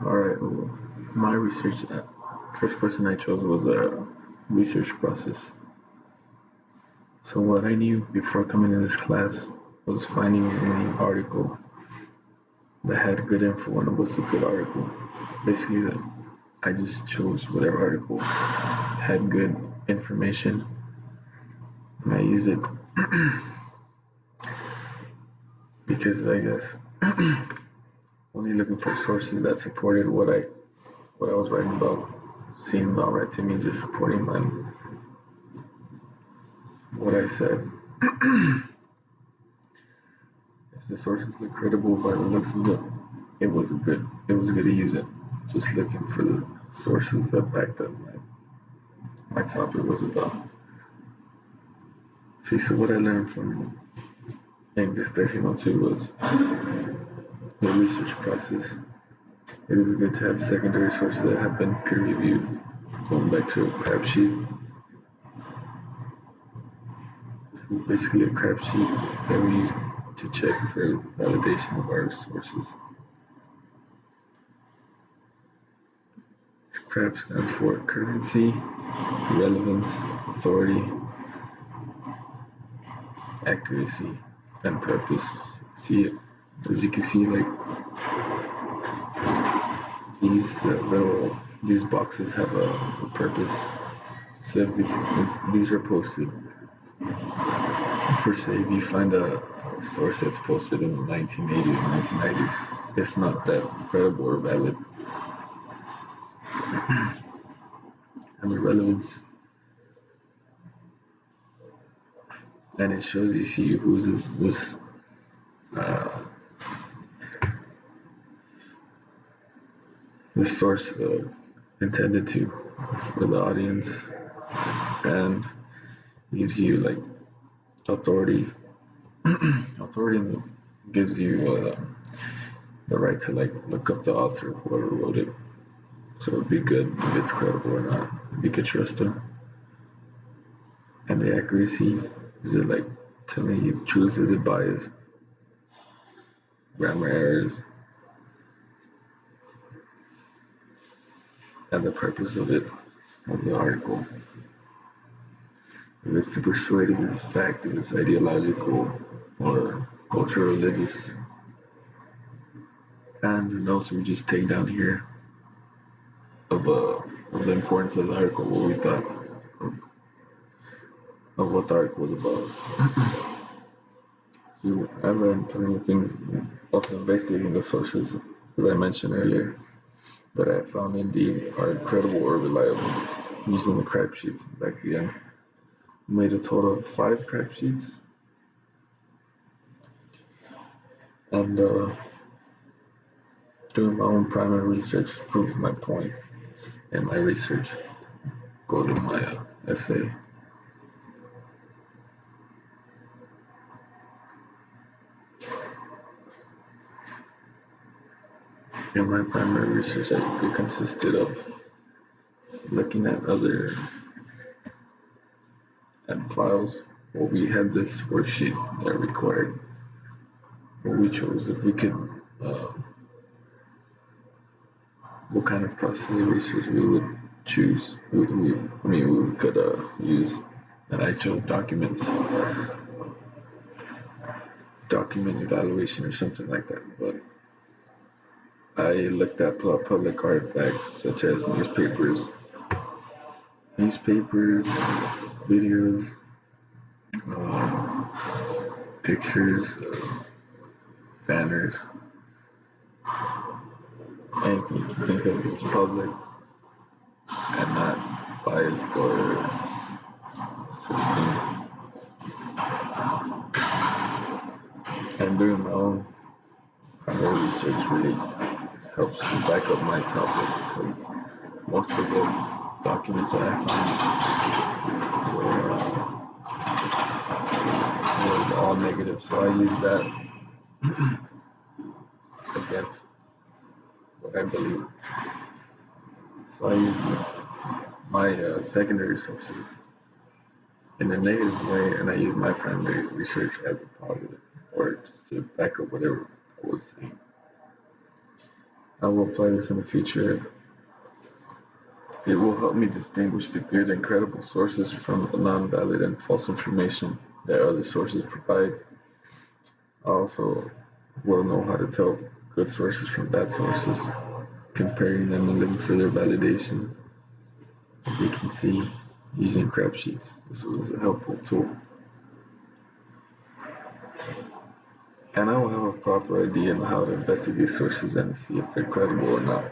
Alright, well, my research, first person I chose was a research process. So what I knew before coming to this class was finding any article that had good info and it was a good article. Basically, I just chose whatever article had good information and I used it because I guess only looking for sources that supported what I was writing about seemed alright to me, just supporting my what I said. If the sources look credible by the looks of it, it was good to use it. Just looking for the sources that backed up my topic was about. See, so what I learned from English 1302 was the research process. It is good to have secondary sources that have been peer reviewed. Going back to a crap sheet, this is basically a crap sheet that we use to check for validation of our sources. CRAP stands for currency, relevance, authority, accuracy, and purpose. See, as you can see, like these boxes have a purpose. So if these are posted, for say, if you find a source that's posted in the 1980s, 1990s, it's not that credible or valid. And the relevance, and it shows you see who's uh, this source intended to for the audience, and gives you like authority. Authority gives you the right to like look up the author, whoever wrote it. So it'd be good if it's credible or not. If you could trust them. And the accuracy, is it like telling you the truth? Is it biased? Grammar errors? And the purpose of it, of the article. If it's to persuade, if it's fact, if it's ideological or cultural, religious. And the notes we just take down here of the importance of the article, what we thought of what the article was about. So I learned plenty of things also investigating the sources that I mentioned earlier that I found indeed are credible or reliable using the crap sheets back again. Made a total of 5 crap sheets and doing my own primary research to prove my point and my research go to my essay. In my primary research, it consisted of looking at other files. Well, we had this worksheet that required what we chose if we could, uh, what kind of process of research we would choose. We could use, and I chose document evaluation or something like that. But I looked at public artifacts such as videos, pictures, banners, anything you can think of that's public and not biased or such. And doing my own primary research really helps to back up my topic because most of the documents that I found were all negative. So I use that against what I believe. So I use my secondary sources in a negative way, and I use my primary research as a positive, or just to back up whatever I was saying. I will apply this in the future. It will help me distinguish the good and credible sources from the non-valid and false information that other sources provide. I also will know how to tell good sources from bad sources, comparing them and looking for their validation. As you can see, using crap sheets, this was a helpful tool. And I will have a proper idea on how to investigate sources and see if they're credible or not.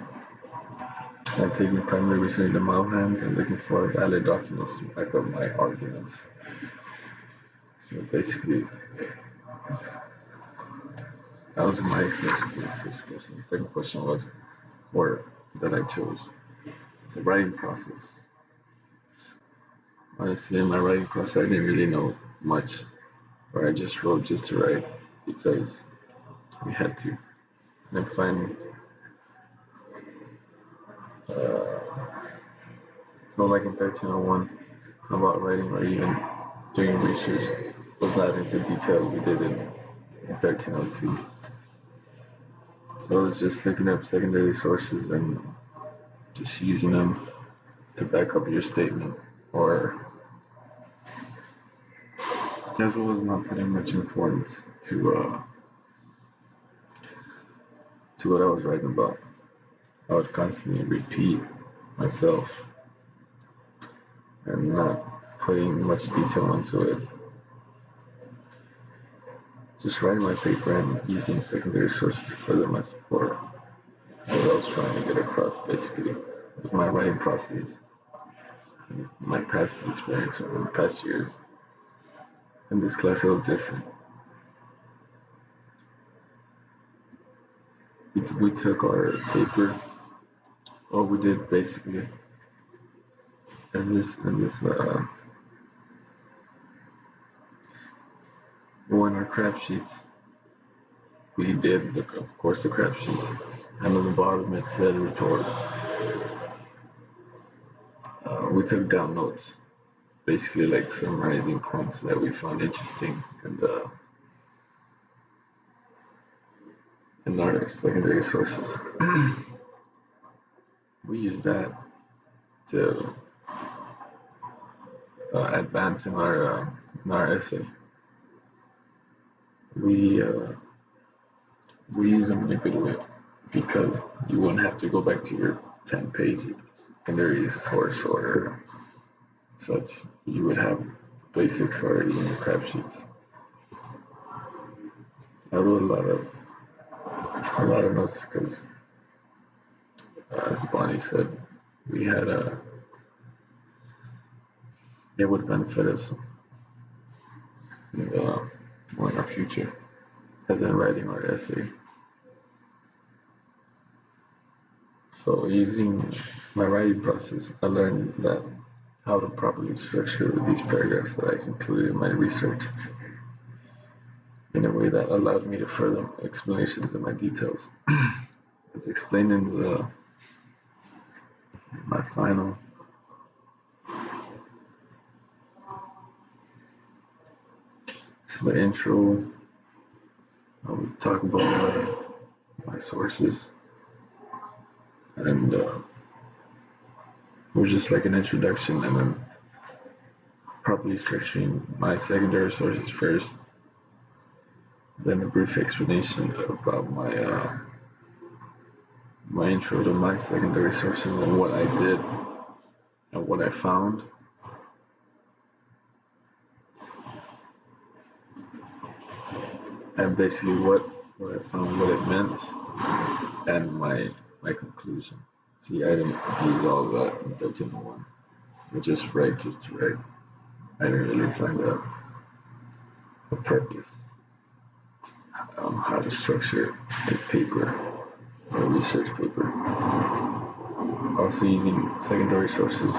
I'm taking primary research into my own hands and looking for valid documents to back up my arguments. So basically, that was my explanation for the first question. The second question was, or that I chose. It's a writing process. Honestly, in my writing process, I didn't really know much, or I just wrote just to write because we had to. And then finally, not like in 1301 about writing or even doing research was not into detail we did in 1302. So it's just looking up secondary sources and just using them to back up your statement, or as well as not putting much importance to what I was writing about. I would constantly repeat myself and not putting much detail into it. Just writing my paper and using secondary sources to further my support. What I was trying to get across basically with my writing process, my past experience in the past years. In this class, it was different. We took our paper, what we did basically, in this well, in our crap sheets, we did of course the crap sheets, and on the bottom it said retort. We took down notes, basically like summarizing points that we found interesting in our secondary sources. We use that to advance in our essay. We use them in a good way because you wouldn't have to go back to your 10 pages secondary source or such. You would have basics already in your crap sheets. I wrote a lot of notes because, as Bonnie said, we had it would benefit us in, in our future, as in writing our essay. So using my writing process, I learned that how to properly structure these paragraphs that I included in my research in a way that allowed me to further explanations of my details. As explained in my final so the intro, I would talk about my sources, and it was just like an introduction, and then properly structuring my secondary sources first, then a brief explanation about my intro to my secondary sources and what I did and what I found. And basically what I found, what it meant, and my conclusion. See, I didn't use all of that in 1301. I just write just to write. I didn't really find a purpose on how to structure a paper, a research paper. Also using secondary sources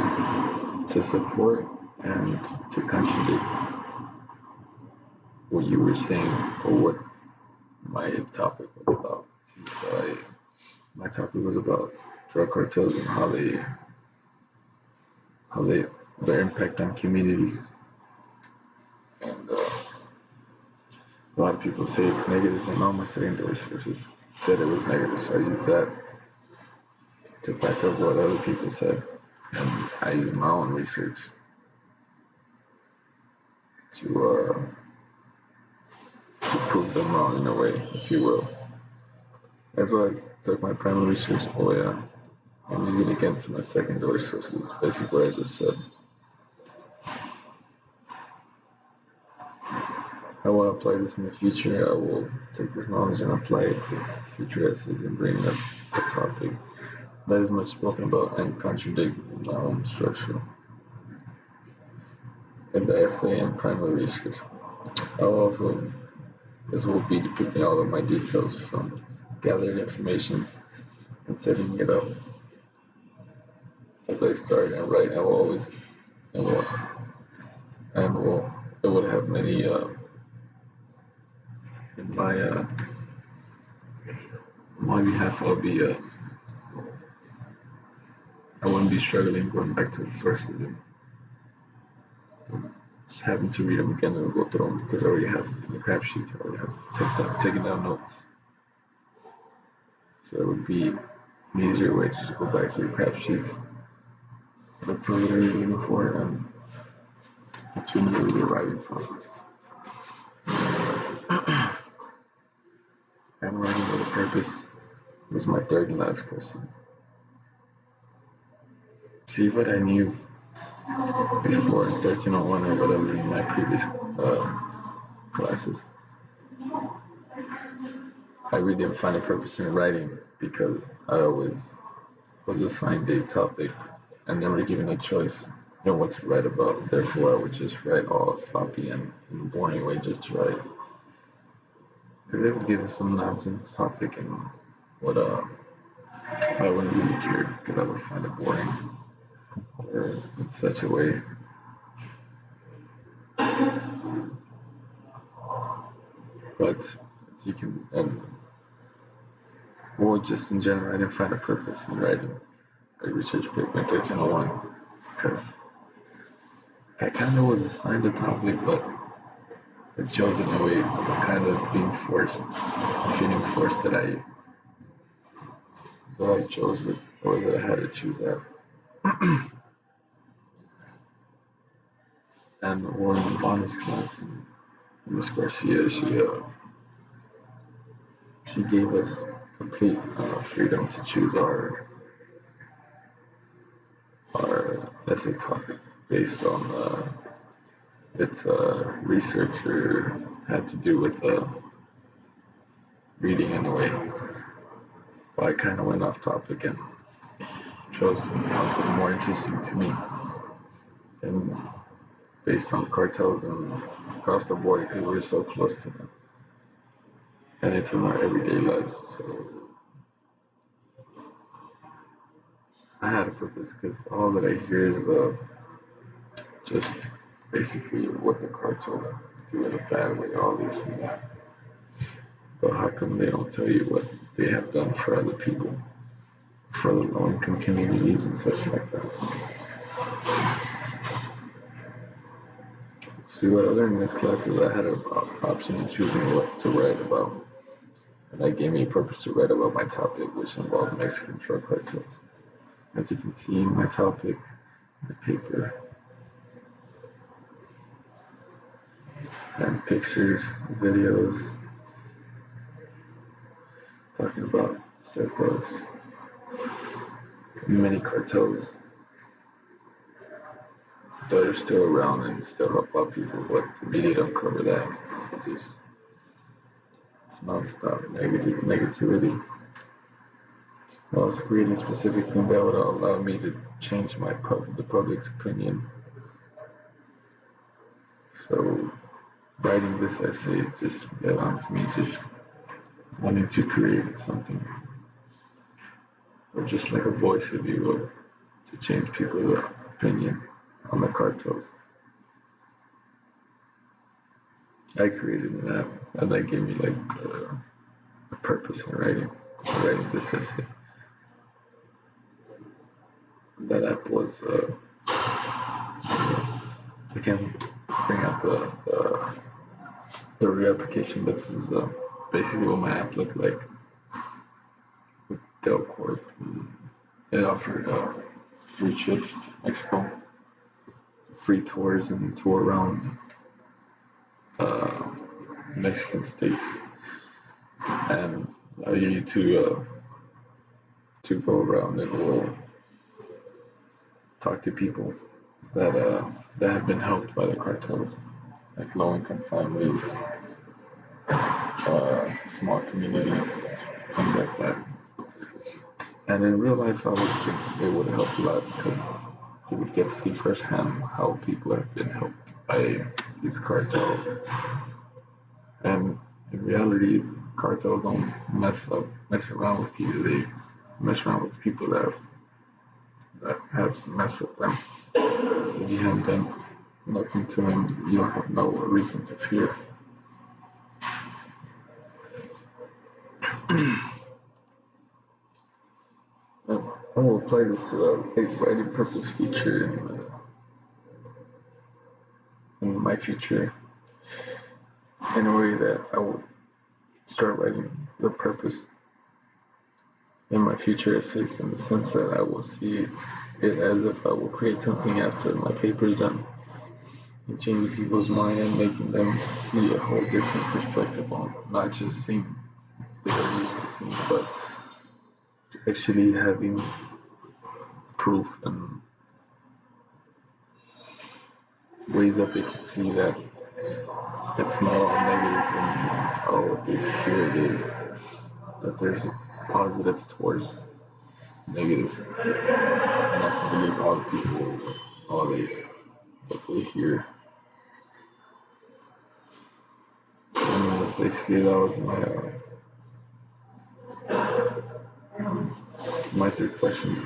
to support and to contradict what you were saying or what my topic was about. So my topic was about drug cartels and how their impact on communities. And a lot of people say it's negative, and all my secondary sources said it was negative, so I used that to back up what other people said, and I use my own research to prove them wrong in a way, if you will. That's why I took my primary research away and use it against my secondary sources, basically what I just said. I will apply this in the future. I will take this knowledge and apply it to future essays and bring up a topic that is much spoken about and contradict my own structure in the essay and primary research. This will be depicting all of my details from gathered information and setting it up as I start and write. I will always and will and will it would have many in my behalf. I wouldn't be struggling going back to the sources and just having to read them again and go through them because I already have the crap sheets. I already have taken down notes. So it would be an easier way to just go back to your crap sheets, look for what you're looking for, and continue your writing process. I'm writing with a purpose. This is my third and last question. See what I knew before 1301 or whatever in my previous classes. I really didn't find a purpose in writing because I always was assigned a topic and never given a choice what to write about. Therefore, I would just write all sloppy and in a boring way just to write. Because they would give us some nonsense topic and what I wouldn't really care because I would find it boring or in such a way. But as you can, well, just in general, I didn't find a purpose in writing a research paper in 1301 because I kind of was assigned a topic, but I chose in a way, kind of being forced, feeling forced that I chose it or that I had to choose that. And one in the bonus class, Miss Garcia, she gave us complete freedom to choose our essay topic based on its research or had to do with reading in a way. Well, I kind of went off topic and chose something more interesting to me, and based on cartels and across the board because we're so close to them, and it's in our everyday lives. So I had a purpose because all that I hear is just basically what the cartels do in a bad way, all this and that. But how come they don't tell you what they have done for other people, for the low-income communities and such like that? See, what I learned in this class is I had an option of choosing what to write about, and that gave me a purpose to write about my topic, which involved Mexican drug cartels. As you can see in my topic, the paper, and pictures, videos, talking about circles, many cartels that are still around and still help out people, but the media don't cover that. It's non-stop negativity. I was creating a specific thing that would allow me to change the public's opinion. So writing this essay just led on to me just wanting to create something, or just like a voice, if you will, to change people's opinion on the cartels. I created an app, and that gave me like a purpose in writing this essay. That app was I can't bring out the real application, but this is basically what my app looked like with Delcorp It offered free trips to Mexico, free tours and tour around uh, Mexican states, and allow you to go around and will talk to people that have been helped by the cartels, like low-income families, small communities, things like that. And in real life, I would think it would help a lot because you would get to see firsthand how people have been helped by these cartels. And in reality, cartels don't mess around with you. They mess around with people that have to mess with them. So if you haven't done nothing to them, you don't have no reason to fear. I will apply this writing purpose feature in my future in a way that I will start writing the purpose in my future essays in the sense that I will see it as if I will create something after my paper's done and changing people's mind and making them see a whole different perspective on not just seeing they are used to seeing, but actually having proof and ways that they can see that it's not all negative and oh this here it is, that there's a positive towards negative, and not to believe all the people, all they what they hear. And basically that was my three questions.